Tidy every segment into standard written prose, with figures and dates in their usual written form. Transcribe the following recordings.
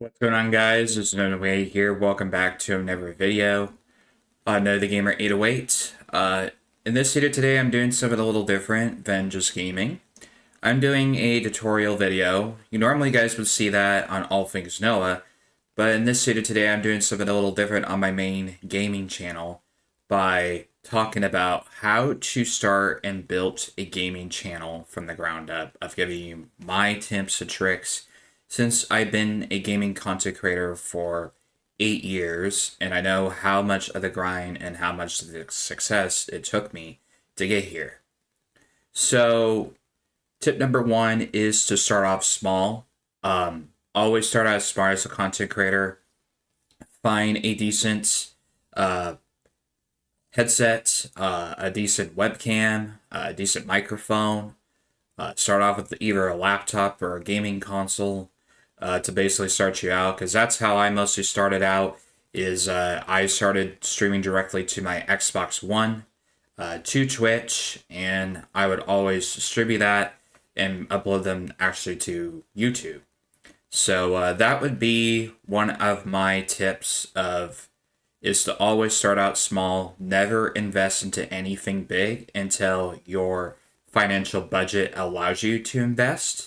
What's going on, guys? It's Way here. Welcome back to another video. Know the Gamer 808. In this video today, I'm doing something a little different than just gaming. I'm doing a tutorial video. You normally guys would see that on All Things Noah, but in this video today, I'm doing something a little different on my main gaming channel by talking about how to start and build a gaming channel from the ground up. I've given you my tips and tricks since I've been a gaming content creator for 8 years, and I know how much of the grind and how much of the success it took me to get here. So, tip number one is to start off small. Always start out small as a content creator. Find a decent headset, a decent webcam, a decent microphone. Start off with either a laptop or a gaming console to basically start you out, because that's how I mostly started out. I started streaming directly to my Xbox One, to Twitch, and I would always distribute that and upload them actually to YouTube. So that would be one of my tips is to always start out small, never invest into anything big until your financial budget allows you to invest.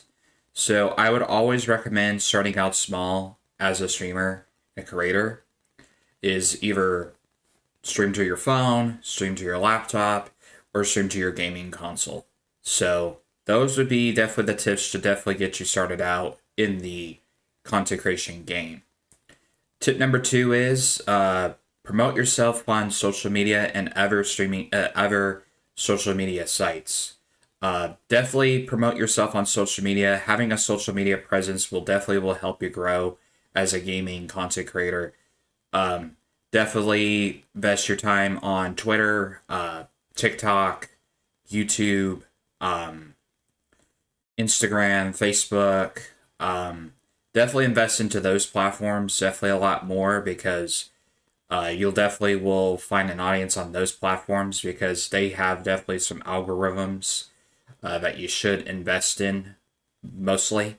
So I would always recommend starting out small as a streamer, a creator, is either stream to your phone, stream to your laptop, or stream to your gaming console. So those would be definitely the tips to definitely get you started out in the content creation game. Tip number two is promote yourself on social media and other social media sites. Definitely promote yourself on social media. Having a social media presence will help you grow as a gaming content creator. Definitely invest your time on Twitter, TikTok, YouTube, Instagram, Facebook. Definitely invest into those platforms. Definitely a lot more, because you'll definitely will find an audience on those platforms, because they have definitely some algorithms that you should invest in mostly.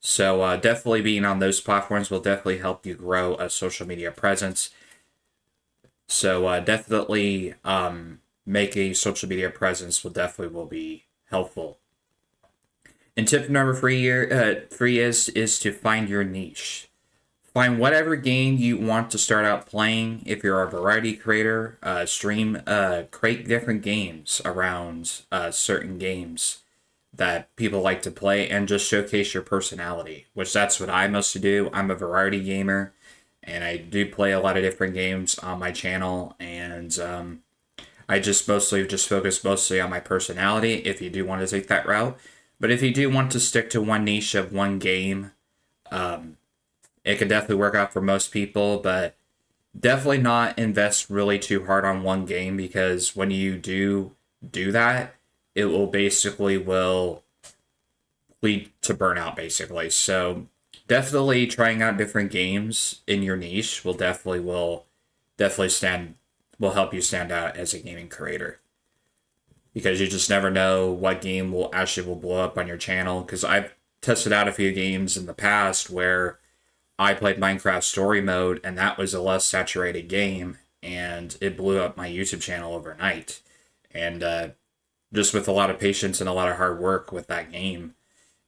So definitely being on those platforms will definitely help you grow a social media presence. So definitely make a social media presence will be helpful. And tip number three is to find your niche. Find whatever game you want to start out playing. If you're a variety creator, create different games around certain games that people like to play, and just showcase your personality, which that's what I mostly do. I'm a variety gamer, and I do play a lot of different games on my channel, and I just focus mostly on my personality if you do want to take that route. But if you do want to stick to one niche of one game, it could definitely work out for most people, but definitely not invest really too hard on one game, because when you do that, it will lead to burnout basically. So definitely trying out different games in your niche will help you stand out as a gaming creator, because you just never know what game will blow up on your channel. Because I've tested out a few games in the past where I played Minecraft Story Mode, and that was a less saturated game, and it blew up my YouTube channel overnight. And just with a lot of patience and a lot of hard work with that game.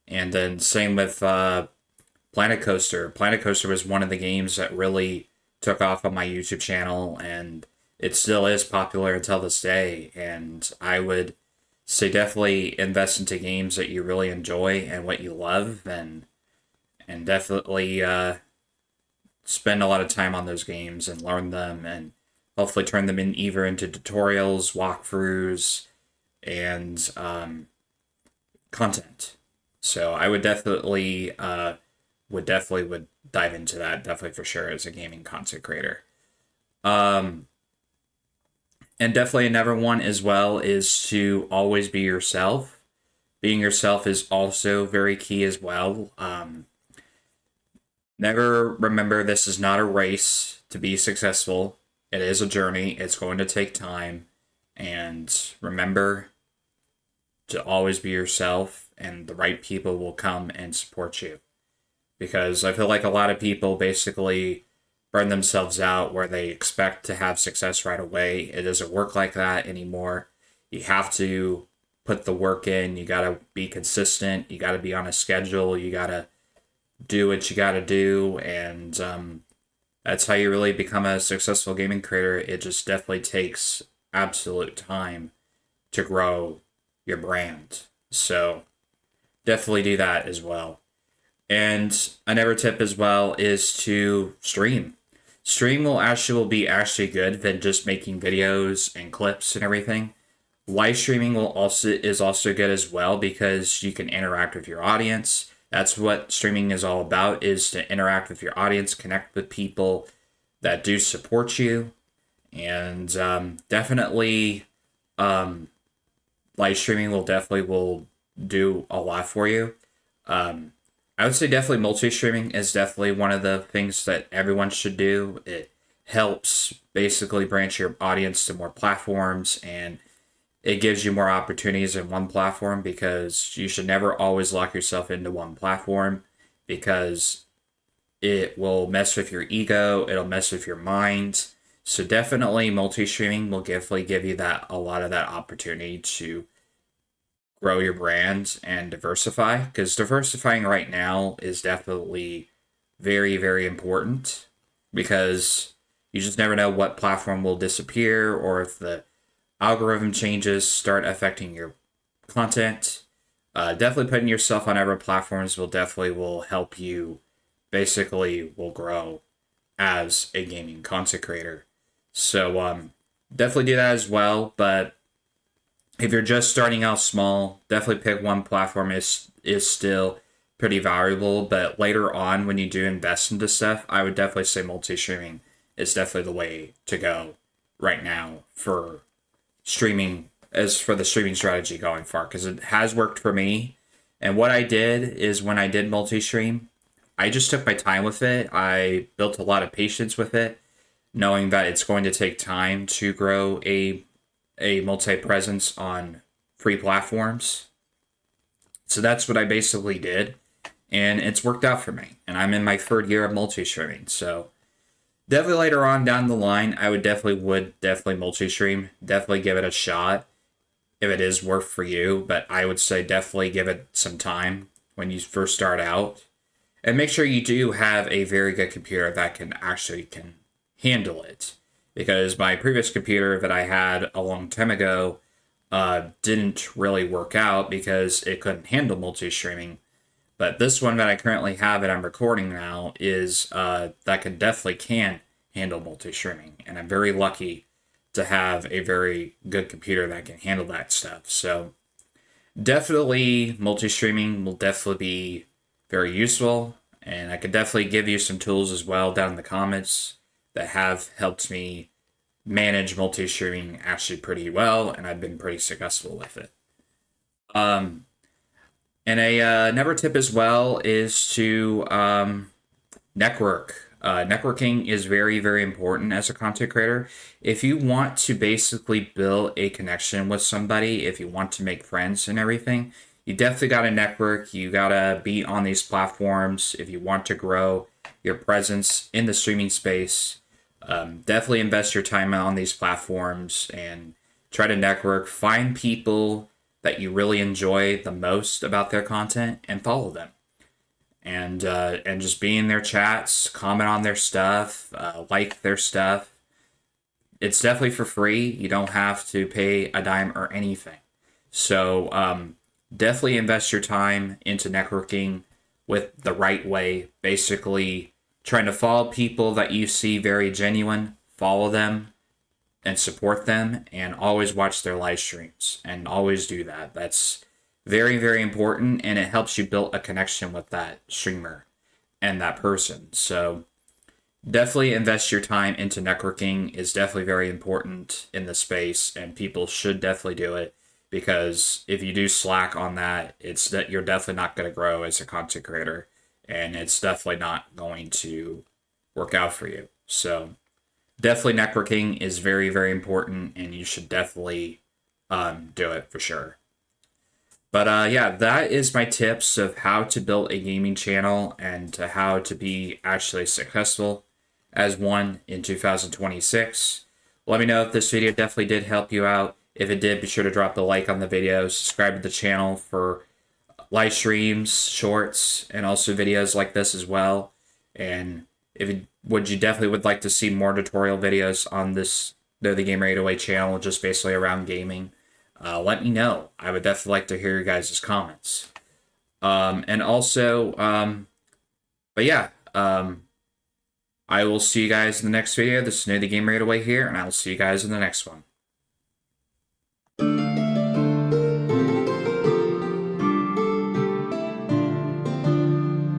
And then same with Planet Coaster. Planet Coaster was one of the games that really took off on my YouTube channel, and it still is popular until this day. And I would say definitely invest into games that you really enjoy and what you love, and definitely spend a lot of time on those games and learn them, and hopefully turn them either into tutorials, walkthroughs, and content. So I would dive into that, definitely for sure, as a gaming content creator. And definitely another one as well is to always be yourself. Being yourself is also very key as well. Never remember, this is not a race to be successful. It is a journey. It's going to take time. And remember to always be yourself, and the right people will come and support you. because I feel like a lot of people basically burn themselves out where they expect to have success right away. It doesn't work like that anymore. You have to put the work in. You got to be consistent. You got to be on a schedule. You got to do what you got to do. And that's how you really become a successful gaming creator. It just definitely takes absolute time to grow your brand. So definitely do that as well. And another tip as well is to stream. Stream will be actually good than just making videos and clips and everything. Live streaming is also good as well because you can interact with your audience. That's what streaming is all about, is to interact with your audience, connect with people that do support you. And definitely live streaming will do a lot for you. I would say definitely multi-streaming is definitely one of the things that everyone should do. It helps basically branch your audience to more platforms, and it gives you more opportunities in one platform, because you should never always lock yourself into one platform, because it will mess with your ego, it'll mess with your mind. So definitely multi-streaming will definitely give you a lot of that opportunity to grow your brand and diversify, because diversifying right now is definitely very, very important, because you just never know what platform will disappear, or if the algorithm changes start affecting your content. Definitely putting yourself on other platforms will help you, basically will grow as a gaming content creator. So definitely do that as well. But if you're just starting out small, definitely pick one platform. Is still pretty valuable, but later on when you do invest into stuff, I would definitely say multi-streaming is definitely the way to go right now for streaming, as for the streaming strategy going far, because it has worked for me. And what I did is, when I did multi-stream, I just took my time with it. I built a lot of patience with it, knowing that it's going to take time to grow a multi-presence on free platforms. So that's what I basically did, and it's worked out for me. And I'm in my third year of multi-streaming, so definitely later on down the line, I would definitely multi-stream. Definitely give it a shot if it is worth for you. But I would say definitely give it some time when you first start out, and make sure you do have a very good computer that can handle it. Because my previous computer that I had a long time ago didn't really work out because it couldn't handle multi-streaming. But this one that I currently have that I'm recording now is definitely can handle multi-streaming, and I'm very lucky to have a very good computer that can handle that stuff. So definitely multi-streaming will definitely be very useful, and I could definitely give you some tools as well down in the comments that have helped me manage multi-streaming actually pretty well, and I've been pretty successful with it. Um, and another tip as well is to network. Networking is very, very important as a content creator. If you want to basically build a connection with somebody, if you want to make friends and everything, you definitely got to network. You got to be on these platforms if you want to grow your presence in the streaming space. Definitely invest your time on these platforms and try to network. Find people that you really enjoy the most about their content and follow them. And just be in their chats, comment on their stuff, like their stuff. It's definitely for free. You don't have to pay a dime or anything. So definitely invest your time into networking with the right way. Basically, trying to follow people that you see very genuine, follow them and support them, and always watch their live streams, and always do that. That's very, very important, and it helps you build a connection with that streamer and that person. So definitely invest your time into networking is definitely very important in the space, and people should definitely do it, because if you do slack on that, it's that you're definitely not going to grow as a content creator, and it's definitely not going to work out for you. So definitely networking is very, very important, and you should definitely do it for sure. But yeah, that is my tips of how to build a gaming channel and to how to be actually successful as one in 2026. Let me know if this video definitely did help you out. If it did, be sure to drop the like on the video, subscribe to the channel for live streams, shorts, and also videos like this as well. And if you, would you definitely would like to see more tutorial videos on this Know the Gamer 808 channel, just basically around gaming, let me know. I would definitely like to hear your guys' comments. And also, but yeah, I will see you guys in the next video. This is Know the Gamer 808 here, and I will see you guys in the next one.